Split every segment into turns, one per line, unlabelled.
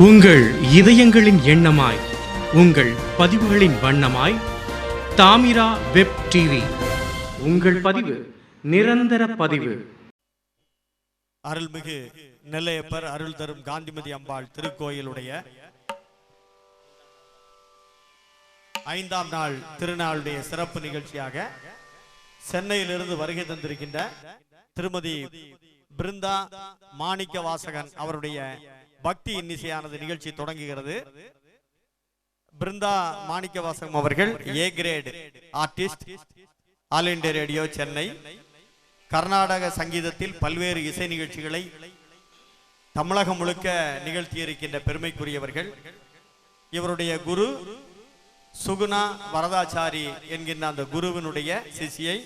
உங்கள் இதயங்களின் எண்ணமாய், உங்கள் பதிவுகளின் வண்ணமாய், தாமிரா வெப் டிவி. உங்கள் பதிவு நிரந்தர பதிவு.
அருள்மிகு நெல்லையப்பர் அருள் தரும் காந்திமதி அம்பாள் திருக்கோயிலுடைய 5ஆம் நாள் திருநாளுடைய சிறப்பு நிகழ்ச்சியாக சென்னையிலிருந்து வருகை தந்திருக்கின்ற திருமதி பிருந்தா மாணிக்க வாசகன் அவருடைய பக்தி இன்னிசையானது நிகழ்ச்சி தொடங்குகிறது. பிருந்தா மாணிக்க வாசகம் அவர்கள் a great artist, All India Radio Chennai. கர்நாடக சங்கீதத்தில் பல்வேறு இசை நிகழ்ச்சிகளை தமிழகம் முழுக்க நிகழ்த்தி இருக்கின்ற பெருமைக்குரியவர்கள். இவருடைய குரு சுகுணா வரதாச்சாரி என்கின்ற அந்த குருவினுடைய சிஷியை.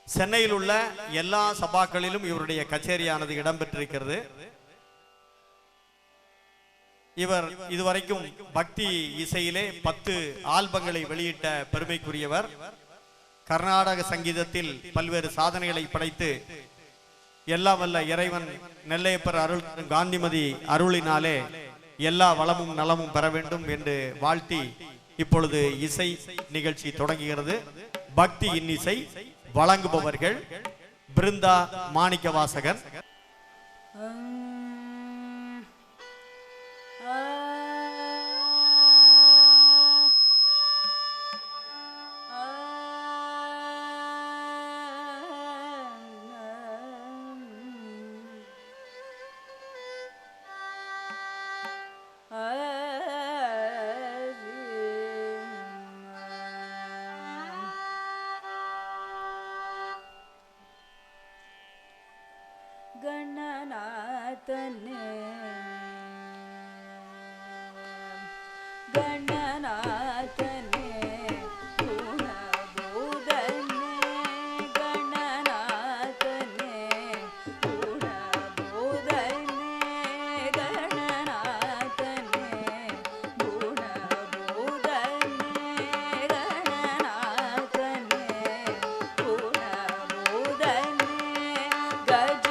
சென்னையில் உள்ள எல்லா சபாக்களிலும் இவருடைய கச்சேரியானது இடம்பெற்றிருக்கிறது. இவர் இதுவரைக்கும் பக்தி இசையிலே 10 ஆல்பங்களை வெளியிட்ட பெருமைக்குரியவர். கர்நாடக சங்கீதத்தில் பல்வேறு சாதனைகளை படைத்து எல்லாம் வல்ல இறைவன் நெல்லையப்பர் அருள் காந்திமதி அருளினாலே எல்லா வளமும் நலமும் பெற வேண்டும் என்று வாழ்த்தி இப்பொழுது இசை நிகழ்ச்சி தொடங்குகிறது. பக்தி இன்னிசை வழங்குபவர்கள் பிருந்தா மாணிக்க வாசகன்.
गणनाथने गणनाथने गुणबोधने गणनाथने गुणबोधने गणनाथने गुणबोधने गणनाथने गुणबोधने गज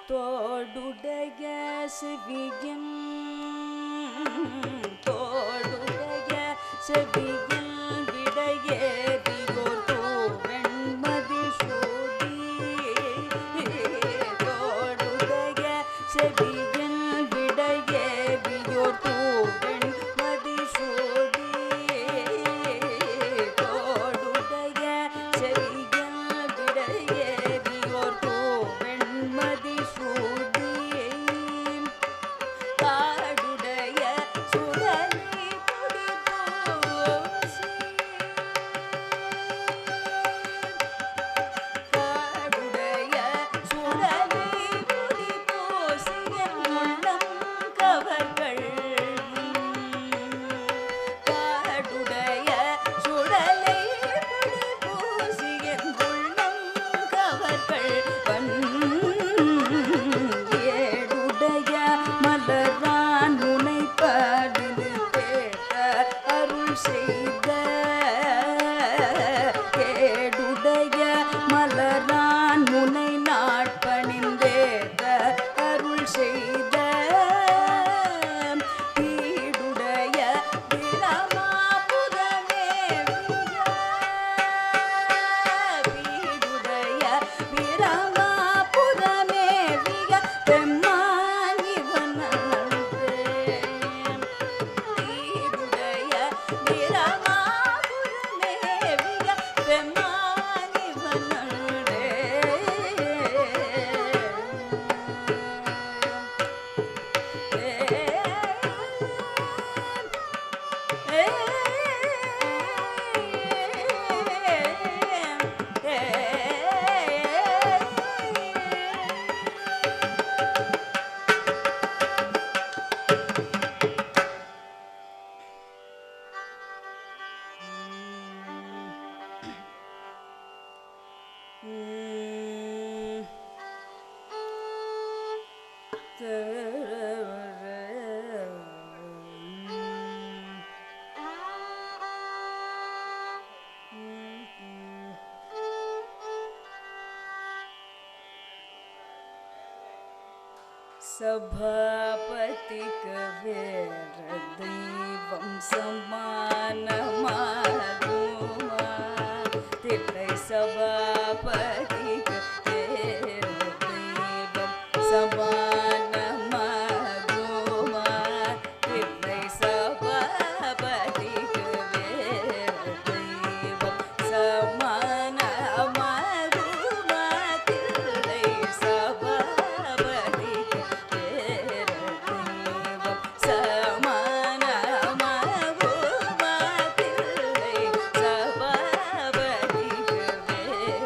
தோடுடைய செவியன் தோடுடைய செவியன் விடையேறியோர் தோவெண்மதி சூடி தோடுடைய செவியன் விடையேறியோர் தோவெண்மதி சூடி தோடுடைய செவியன் விடையேறியோர் தோவெண்மதி சூடி காடுடைய சுடலை முடிபோசி காடுடைய சுடலை முடிபோசியன் உள்ளம் கவர்கள் காடுடைய சுடலை முடிபோசியன் உள்ளம் கவர்கள் ஏடுடைய மலரான் முனை பாடினு தேட்ட அருள் செய்த ஏடுடைய மலரான் முனை நாட்பணிந்தேத்த அருள் செய்த பீடுடைய பிரமாபுரமே பீடுடைய பிரமாபுரமே விக பெம்மானிவன் பீடுடைய பிரமாபுரமே விக பெம்மானிவன் சபாபதிக வேற தெய்வம் சமானமாகுமா தில்லை சபாபதிக வேற தெய்வம் சமானமாகுமா தில்லை சபாபதிக வேற தெய்வம் சமானமாகுமா தில்லை சபாபதிக வேற தெய்வம் சமானமாகுமா தில்லை சபாபதிக வேற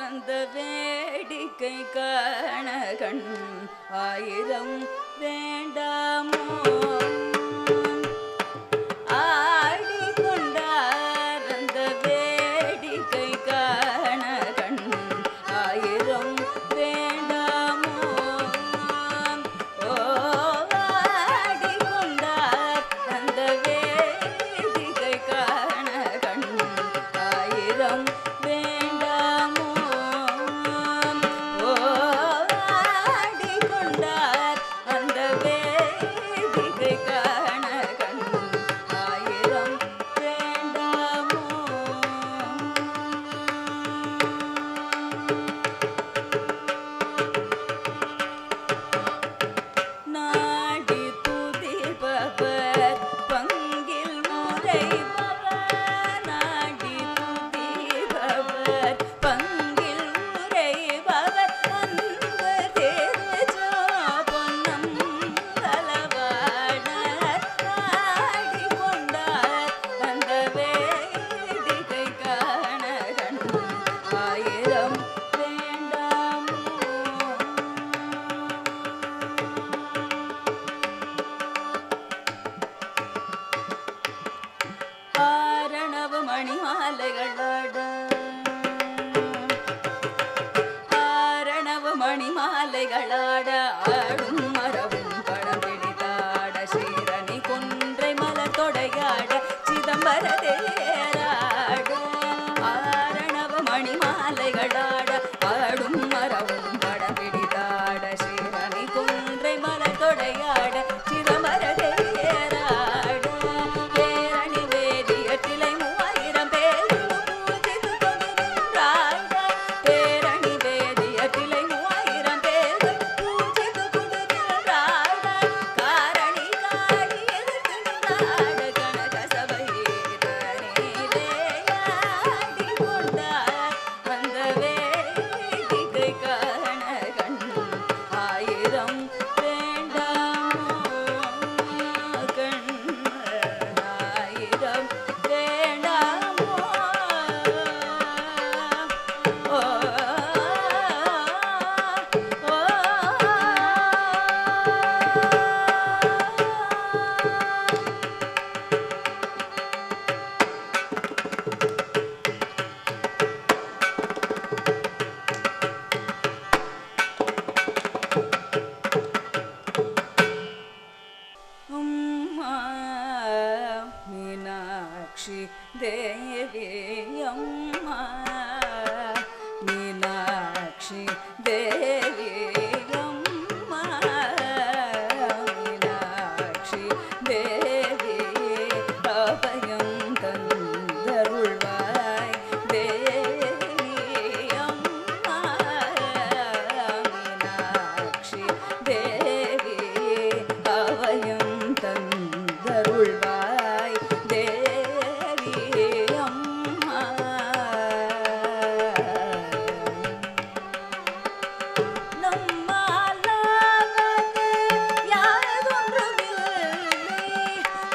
அந்த வேடிக்கை காண கண் ஆயிரம் வேண்டாமோ ஆடிக்கொண்டார் அந்த வேடிக்கை காண கண் ஆயிரம் வேண்டாமோ ஓ ஆடிக்கொண்டார் அந்த வேடிக்கை காண கண் ஆயிரம் வேண்டாமோ ஓ ஆடிக்கொண்டார் அந்த வேடிக்கை காண கண் ஆயிரம் வேண்டாமோ நாடி துதிப்பவர் பங்கில் உரைபவர் நாடி துதிப்பவர் பங்கில் உரைபவர் அன்பு தேஜோ பொன்னம் கலவாணர் ஆடிக்கொண்டார் அந்த வேடிக்கை காண கண் ஆயிரம் வேண்டாமோ ஆரணவ மணிமாலைகளோட ஆரணவ மணிமாலைகளாட ஆடும் மரவும் படம் பிடித்தாட சீரணி கொன்றை மலர் தொடையாட சிதம்பர தேராட ஆரணவ மணிமாலைகளாட ஆடும் மரவும் படம் பிடித்தாட சீரணி கொன்றை மலர் தொடையாட சிதம்பர தேராட பேரணி வேதியட்டிலை 3000 பேர் பூஜித்து கொண்டிருந்தாட பேரணி வேதியட்டிலை 3000 பேர் பூஜித்து கொண்டிருந்தாட காரணி காடி எதிர்க்கின்றாட கனக சபையிலே ஆடிக்கொண்டார் அந்த வேடிக்கை காண கண் ஆயிரம் வேண்டாமோ கண் ஆயிரம் வேண்டாமோ ஓ அம்மா மீனாட்சி தேவி அம்மா மீனாட்சி தேவி அம்மா மீனாட்சி தேவி அபயம் தந்தருள்வாய் தேவி அம்மா மீனாட்சி தேவி அபயம் தந்தருள்வாய் தேவி அம்மா நம்மாலாவது யாதொன்றுமில்லை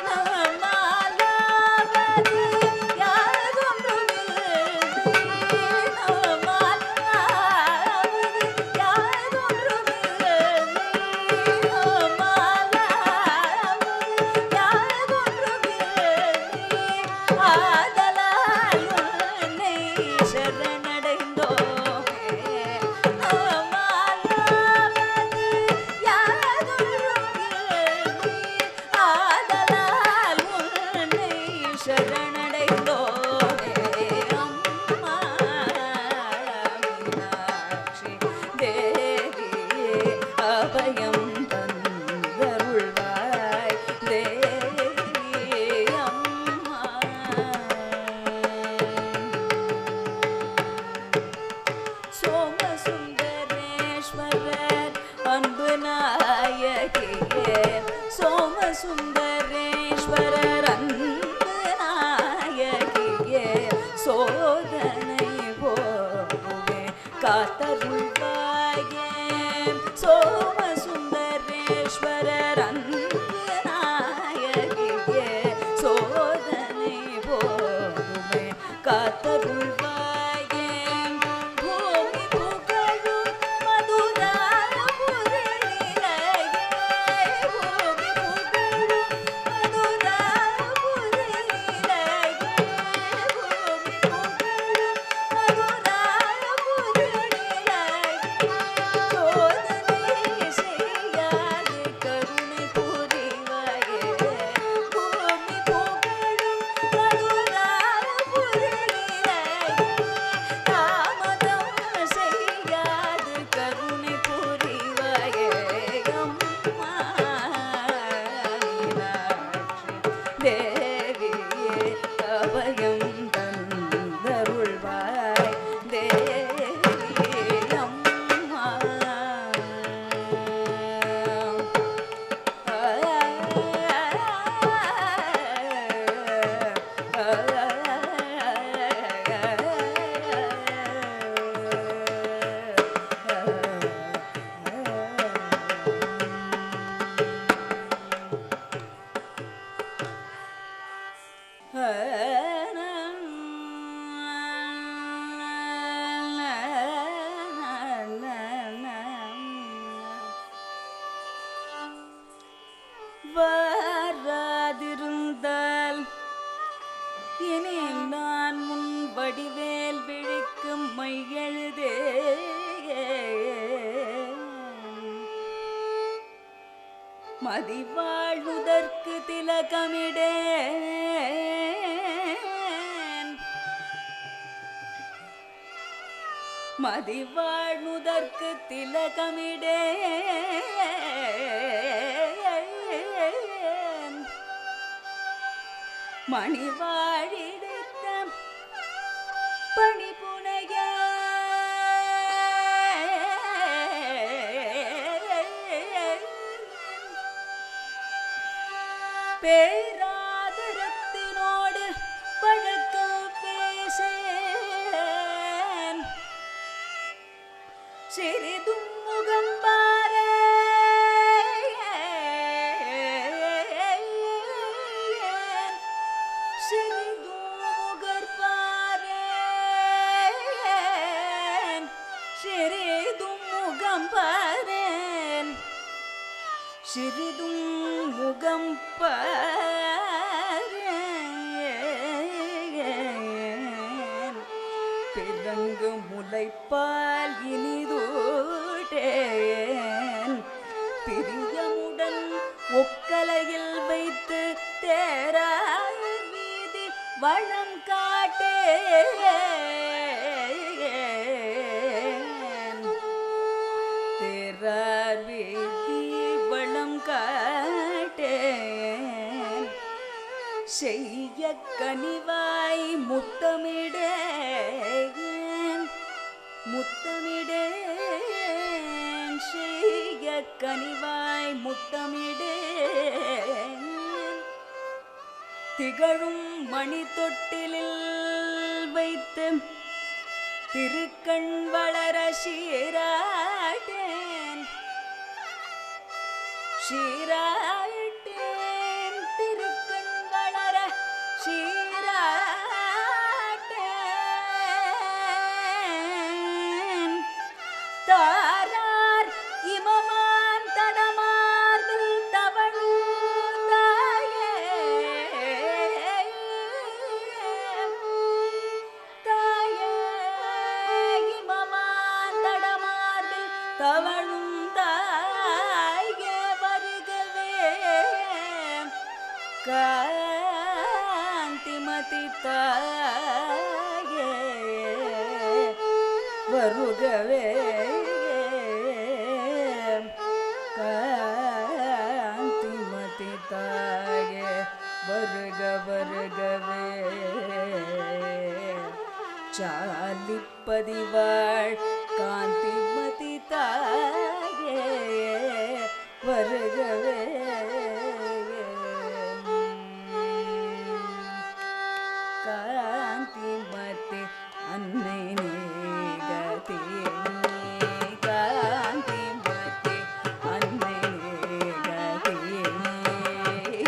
நம்மாலாவது யாதொன்றுமில்லை நம்மாலாவது யாதொன்றுமில்லை நம்மாலாவது யாதொன்றுமில்லை ஆதலால் உன்னை சரணடைந்தோமே நம்மாலாவது யாதொன்றுமில்லை ஆதலால் உன்னை சரணடைந்தோமே அம்மா மீனாட்சி தேவி அபயம் தந்தருள்வாய் தேவி அம்மா சோமசுந்தரேஸ்வரர் அன்பு நாயகியே சோமசுந்தரேஸ்வரர் அன்பு நாயகியே சோதனை போவே காத்தருள்வாயே சோமசுந்தரேஸ்வரர் அன்பு நாயகியே சோதனை போவே காத்தருள்வாயே பூம வாராதிருந்தால் இனி நான் முன் வடிவேல் விழிக்கும் மையெழுதே மதிவாழ்வுதற்கு திலகமிடேன் மதிவாழ்வுதற்கு திலகமிடேன் மணிவாழிடத்த பணிபுனைய பேராதரத்தினோடு பழக்க பேசேன் சிறிதும் முகம்பார சிறிதும் முகர்பாரேன் சிறிதும் முகம்பாரேன் சிறிதும் முகம் பிறங்கு முளைப்பால் இனிதூட்டேன் பிரியமுடன் ஒக்கலையில் வைத்து தேரார் வீதி வளம் காட்டேன் தேரார் வீதி வளம் காட்டேன் செய்ய கனிவாய் முத்தமிடேன் முத்தமிடேன் செய்ய கனிவாய் முத்தமிடேன் திகழும் மணி தொட்டிலில் வைத்து திருக்கண் வளர சீராட்டேன் சீராட்டேன் திருக்கண் வளர சீராட்டேன் தாரார் இமமான் தடமார்பில் தவழும் தாயே தாயே இமமான் தடமார்பில் தவழும் தாயே வருகவே காந்திமதி தாயே வருகவே காந்திமதி தாயே வருக வருகவே சாலிப்பதிவாள் காந்திமதி தாயே வருகவே காந்திமதி அன்னை நீகதி காந்திமதி அன்னை நீகதி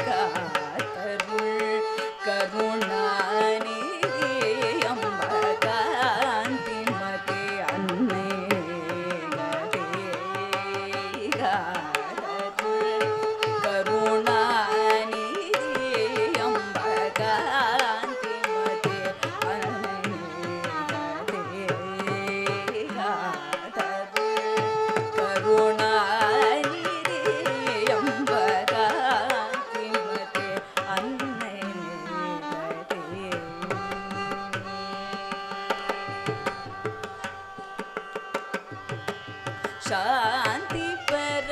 காத்தருள் கருணாநிதி அம்ப காந்திமதி அன்னை நீகதி காத்தருள் கருணாநிதி அம்ப காந்திமதி சாந்தி பெற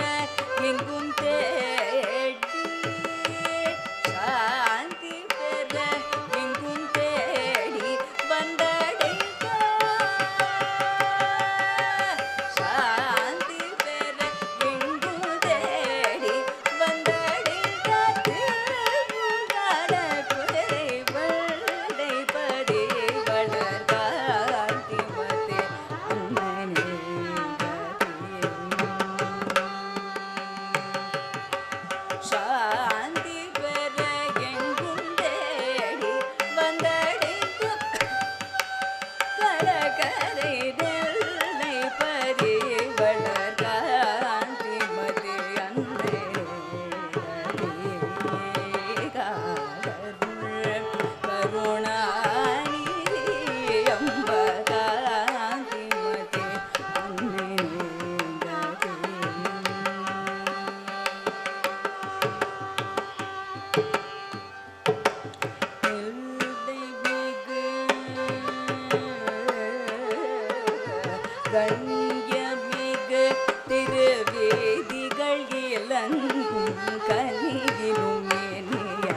இலங்கும் கனியிலும் ஏனிய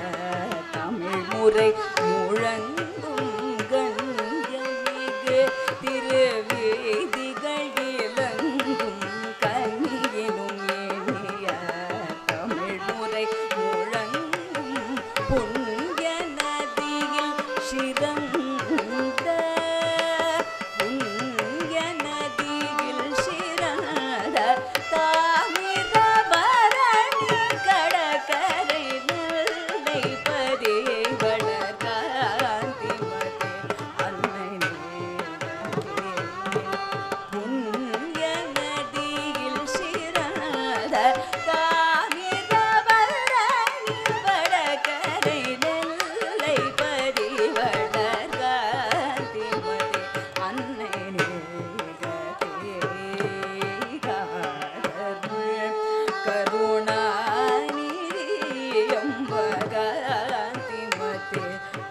தமிழ் முறை முழங்கும் கண்யமிகு திருவேதிகள் இலங்கும் கனியிலும் ஏனிய தமிழ் முறை முழங்கும் புண்ணிய நதியில் சிறந்த புண்ணிய நதியில் சிறந்த தாமிரபரணி கடற்கரை நெல்லை பதி வளர்காந்திமதி அன்னை புண்ணிய நதியில் சிறந்த தாமிரபரணி வடகரை நெல்லை பதி வளர்காந்திமதி அன்னை கருணாநிதியம்பகாந்திமதி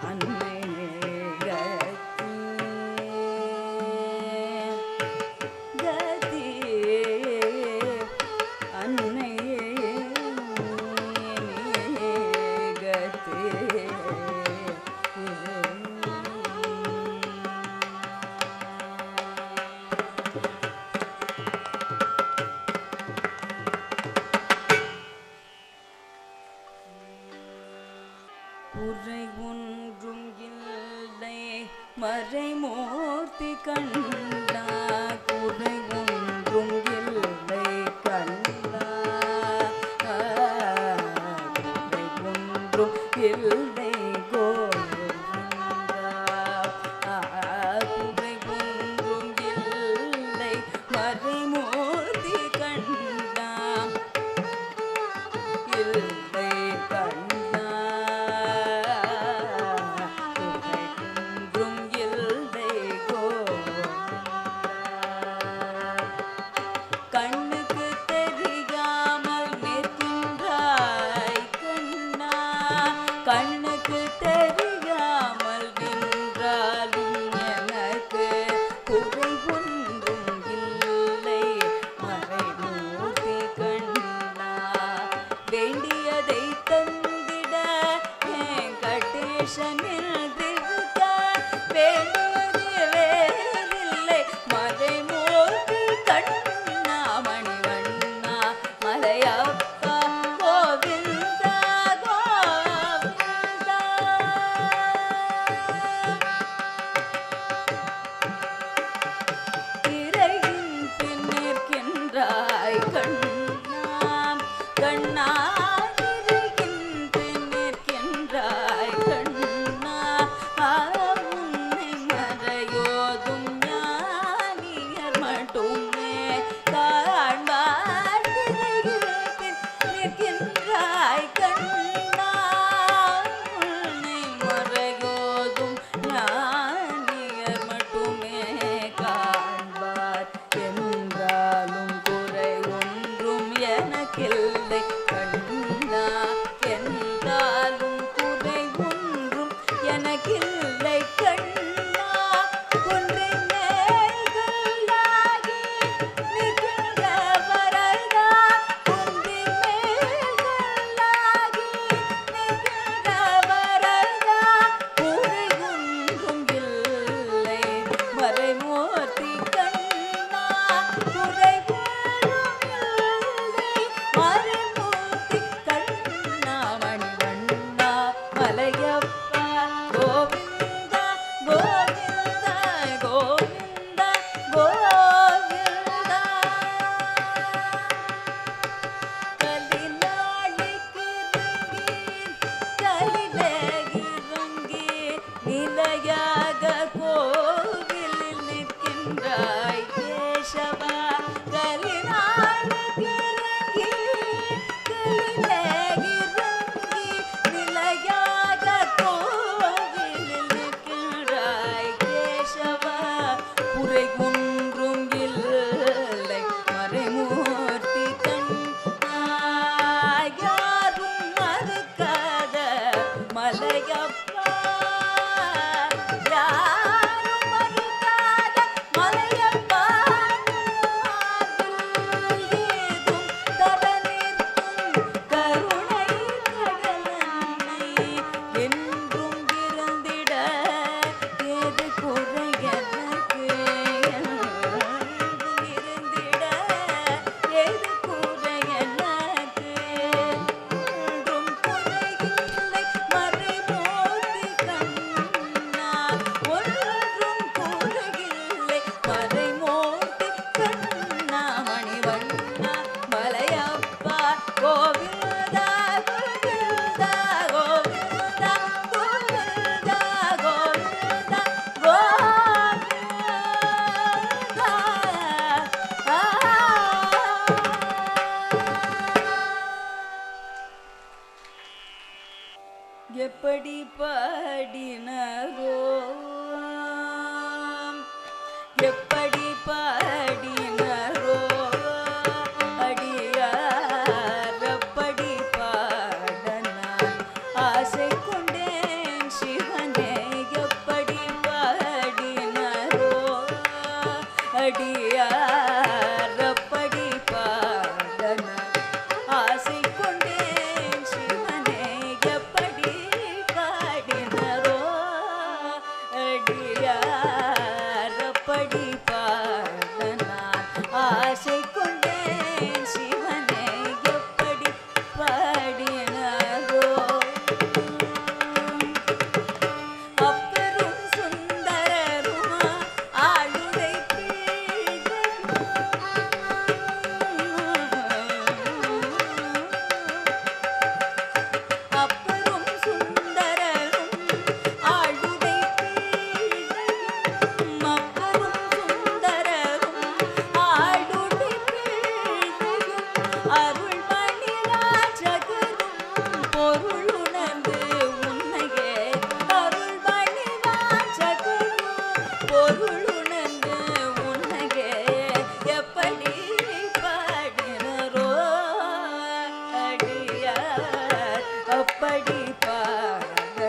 அன்னை கதி அன்னை குறை ஒன்றும் இல்லை மறைமூர்த்தி கண்டா குறை ஒன்றும் இல்லை கண்டா குறை ஒன்றும் இல்லை கோவிந்தா குறை ஒன்றும் இல்லை மறைமூர்த்தி கண்டா இல்லை கண்டா குறை ஒன்றும் இல்லை கோவிந்தா கண்ணுக்கு தெரியாமல் நிற்கின்றாய் கண்ணா கண்ணுக்கு தெரியாமல் நின்றாலும் எனக்கு குறை ஒன்றும் இல்லை மறைமூர்த்தி கண்ணா வேண்டியதை தந்திட வெங்கடேசனில் இருக்க வேண்டியது வேறில்லை மறைமூர்த்தி கண்ணா மணிவண்ணா மலையப்பா கோவிந்தா கோவிந்தா திரையின் பின் நிற்கின்றாய் கண்ணா கண்ணா திரையின் பின் நிற்கின்றாய் கண்ணா உன்னை மறையோதும் ஞானியர் மட்டுமே காண்பார் திரையின் பின் நிற்கின்றாய் கண்ணா உன்னை மறையோதும் ஞானியர் மட்டுமே காண்பார் என்றாலும் குறை ஒன்றும் எனக்கில்லை கண்ணா என்றாலும் குறை ஒன்றும் எனக்கில்லை கண்ணா குன்றின் மேல் கல்லாகி நிற்கின்ற வரதா குன்றின் மேல் கல்லாகி நிற்கின்ற வரதா குறை ஒன்றும் இல்லை மறைமூர்த்தி கண்ணா குறை ஒன்றும் இல்லை மறைமூர்த்தி கண்ணா மணிவண்ணா மலையப்பா கோவிந்தா கோவிந்தா கோவிந்தா கோவிந்தா கலிநாளிக்கு இறங்கி நிலையாக கோவிலில் நிற்கின்றாய் கேசவா கலிநாளிக்கு இறங்கி நிலையாக கோவிலில் நிற்கின்றாய் கேசவா குறை ஒன்றும் இல்லை மறைமூர்த்தி கண்ணா யாரும் மறுக்காத மலையப்பா யாரும் மறுக்காத மலையப்பா ஏதும் தர நிற்கும் கோவிந்த கோவிந்த கோவிந்த கோவிந்த கோவிந்த எப்படி பாடினரோ எப்படி பாடினரோ அடியார் அப்படி பாட நான் ஆசை கொண்டேன் சிவனே எப்படி பாடினரோ அடியார் அப்படி பாட நான் ஆசை கொண்டேன் சிவனே எப்படி பாடினரோ அடியார் அப்படி பாட நான் ஆசை கொண்டேன் சிவனே எப்படி பாடினரோ அப்பரும் சுந்தரரும் ஆளுடை அப்பரும் சுந்தரரும் ஆளுடை அப்பரும் சுந்தரரும் ஆளுடை அருள்மணி ராஜகரும் பொருளுணர்ந்து உன்னையே அருள்மணி ராஜகரும் பொருளுணர்ந்து உன்னையே எப்படி பாடினரோ அடியார் அப்படி பாட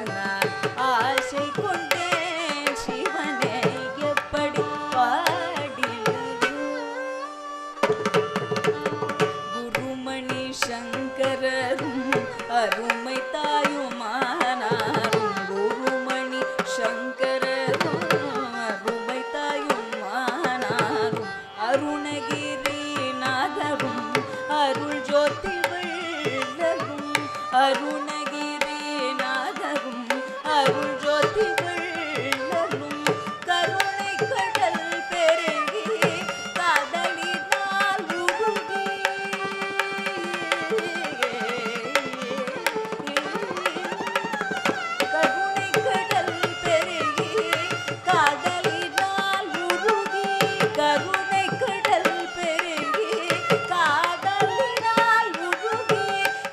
நான் ஆசை கொண்டேன் சிவனே எப்படி பாடினரோ குருமணி சங்கரரும் அருமை தாயுமானாரும் குருமணி சங்கரரும் அருமை தாயுமானாரும் அருணகிரிநாதரும் அருள் ஜோதி வெள்ளரும் அருணகிரிநாதரும் அருள் ஜோதி வெள்ளரும் கருணை கடல் பெருகி காதலினால் உருகி கருணை கடல் பெருகி காதலினால் உருகி கருணை கடல் பெருகி காதலினால் உருகி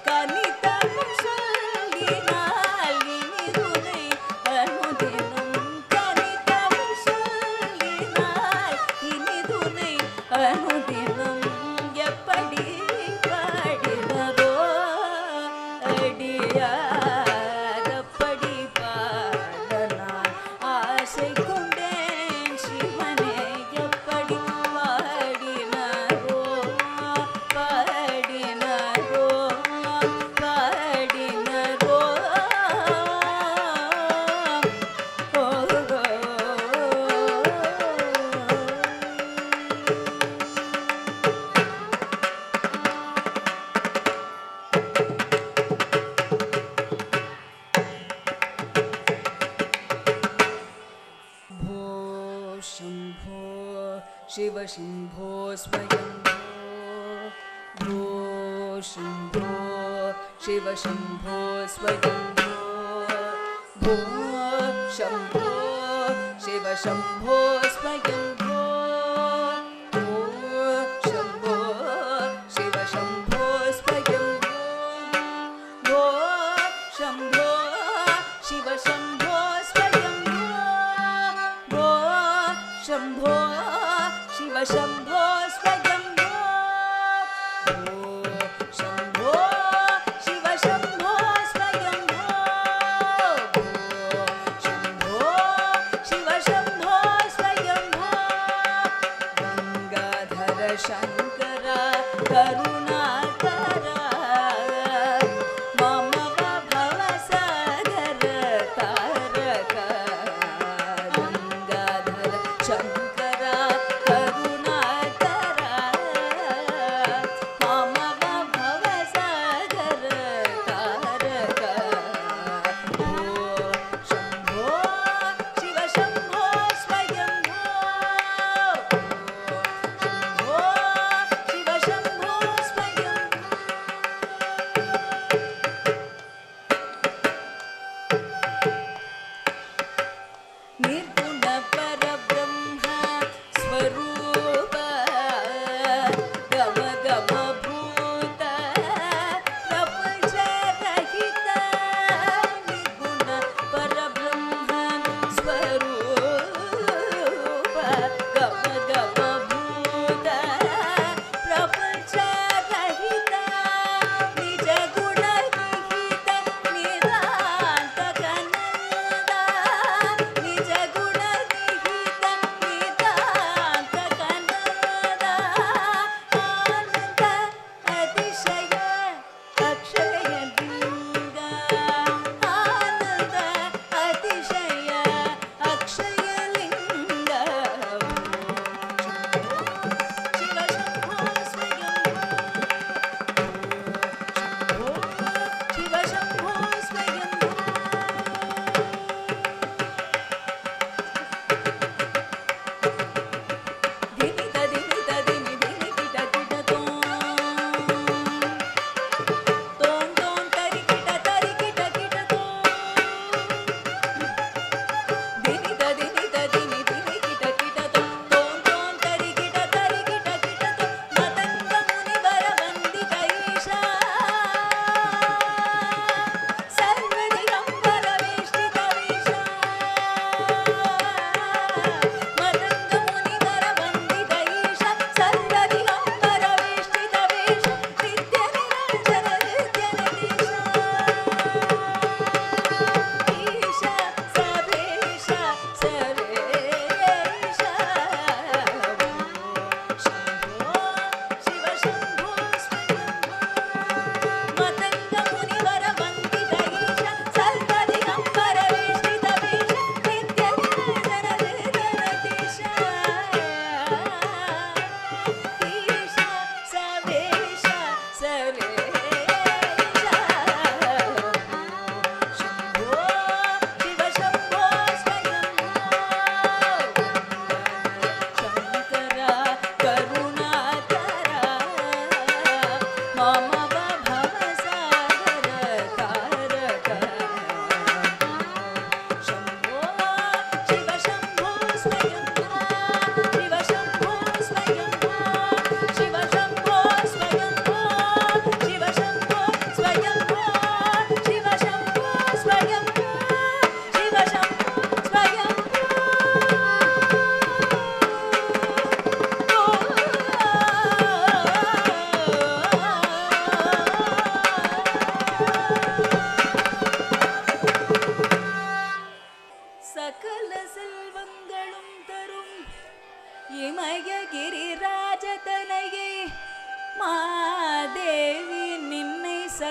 கனிதமிழ் சொல்லினால் இனிதுனை அனுதினம் கனிதமிழ் சொல்லினால் இனிதுனை அனுதினம் எப்படி பாடினரோ அடியார் அப்படி பாட நான் ஆசை கொண்டேன் சிவனே எப்படி பாடினரோ பாடினரோ பாடினரோ भो शम्भो शिव शम्भो स्वयम्भो भो शम्भो शिव शम्भो स्वयम्भो भो शम्भो शिव शम्भो स्वयम्भो भो शम्भो शिव शम्भो स्वयम्भो भो शम्भो शिव शम्भो स्वयम्भो भो शम्भो शिव शम्भो स्वयम्भो भो शम्भो शिव शम्भो स्वयम्भो भो शम्भो शिव शम्भो स्वयम्भो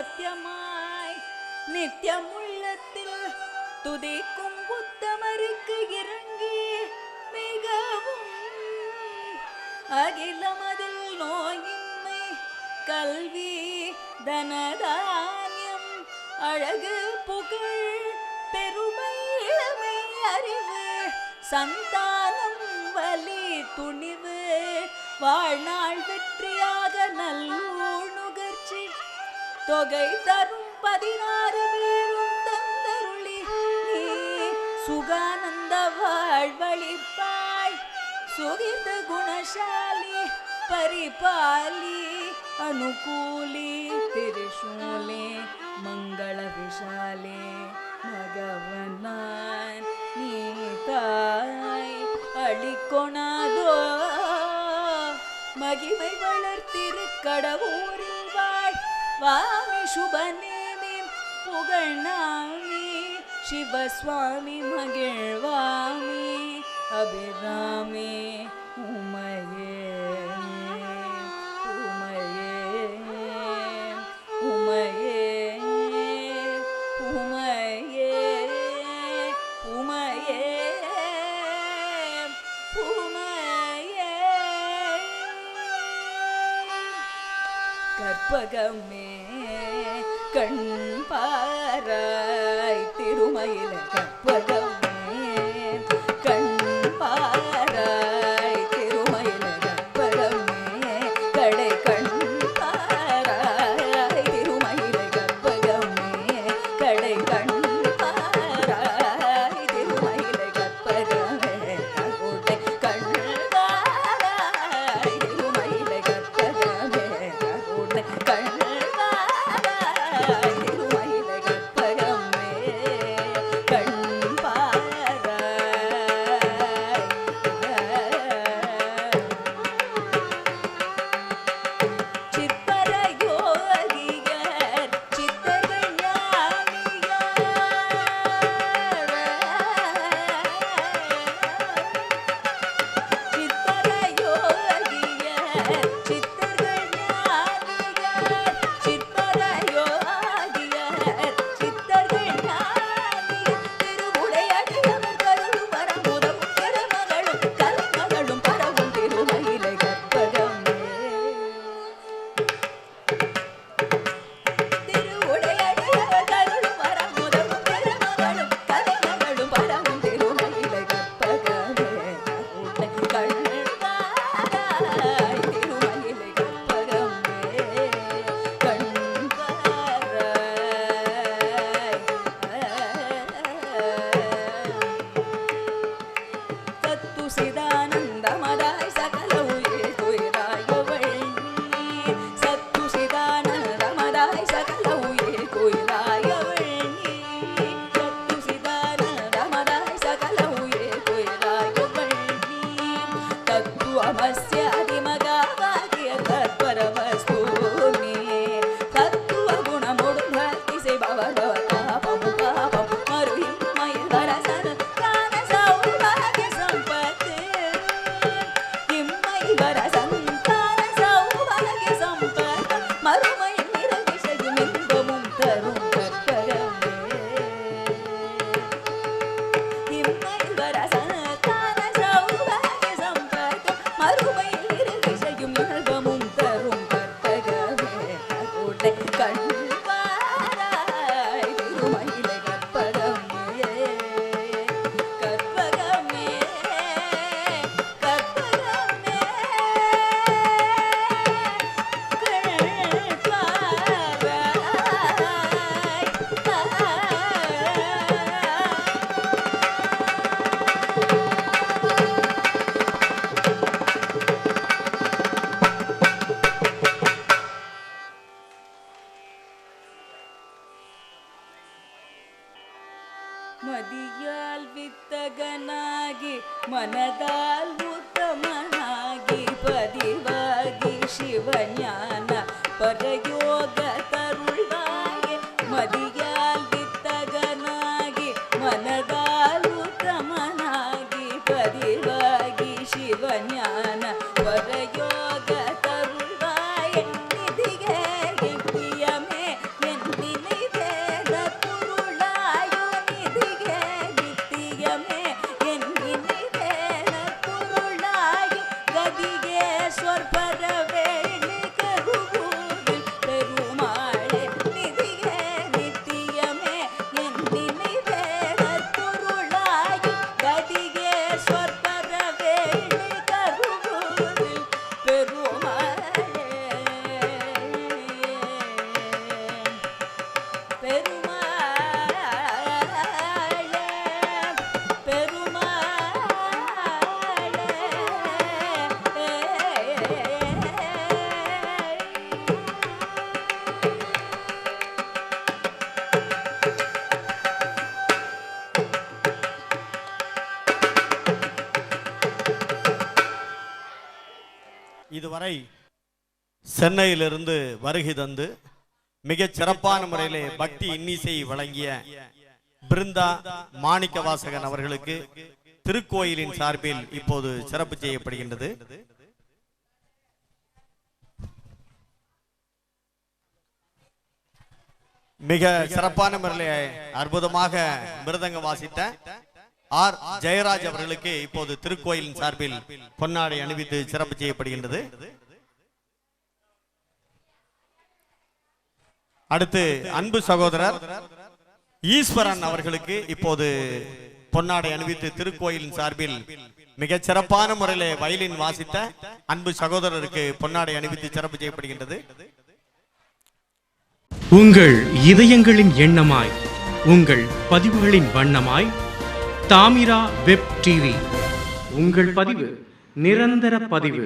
சத்தியமாய் நித்தியம் உள்ளத்தில் துதிக்கும் உத்தமருக்கு இறங்கி மிகவும் அகிலமதில் நோயின்மை கல்வி தனதானியம் அழகு புகழ் பெருமை இளமை அறிவு சந்தானம் வலி துணிவு வாழ்நாள் வெற்றியாக நல்லூழ் நுகர்ச்சி தொகை தரும் 16 பேரும் தந்தருளி நீ சுகானந்த வாழ்வழிப்பாய் சுகித குணசாலி பரிபாலி அனுகூலி திரிசூலே மங்கள விஷாலே மகவனான் நீதாய் அளிக்கொணாதோ மகிமை வளர்த்திரு கடவுரில் வாழ் வாமி சுபநேமி புகழ்நாமி சிவஸ்வாமி மகிழ்வாமி அபிராமி உமையே உமையே உமையே உமையே உமையே உமையே கற்பகமே கண் பாராய் திருமயில கற்பகமே கண் பாராய் திருமயில கற்பகமே கடை கண் பாராய் திருமயில கற்பகமே கடை கண் பாராய் திருமயில கற்பகமே கோட்டை கண் பாராய் திருமயில கற்பகமே கோட்டை கண் மதியால் வித்தகனாகி மனதால் உத்தமனாகி பதிவாகி சிவஞான பரயோக தருள்வாயே மதியால் வித்தகனாகி மனதால் உத்தமனாகி பதிவாகி சிவஞான பரயோக தருள்வாயே நிதியே நித்தியமே
இதுவரை சென்னையிலிருந்து வருகை தந்து மிகச் சிறப்பான முறையிலே பக்தி இன்னிசை வழங்கிய பிருந்தா மாணிக்கவாசகன் அவர்களுக்கு திருக்கோயிலின் சார்பில் இப்போது சிறப்பு செய்யப்படுகின்றது. மிக சிறப்பான முறையிலே அற்புதமாக மிருதங்கம் வாசித்த ஆர் ஜெயராஜ் அவர்களுக்கு இப்போது திருக்கோயிலின் சார்பில் பொன்னாடை அணிவித்து சிறப்பு செய்யப்படுகின்றது. அடுத்து அன்பு சகோதரர் ஈஸ்வரன் அவர்களுக்கு இப்போது பொன்னாடை அணிவித்து திருக்கோயிலின் சார்பில் மிகச் சிறப்பான முறையிலே வயலின் வாசித்த அன்பு சகோதரருக்கு பொன்னாடை அணிவித்து சிறப்பு செய்யப்படுகின்றது.
உங்கள் இதயங்களின் எண்ணமாய் உங்கள் பதிவுகளின் வண்ணமாய் தாமிரா வெப் டிவி. உங்கள் பதிவு நிரந்தர பதிவு.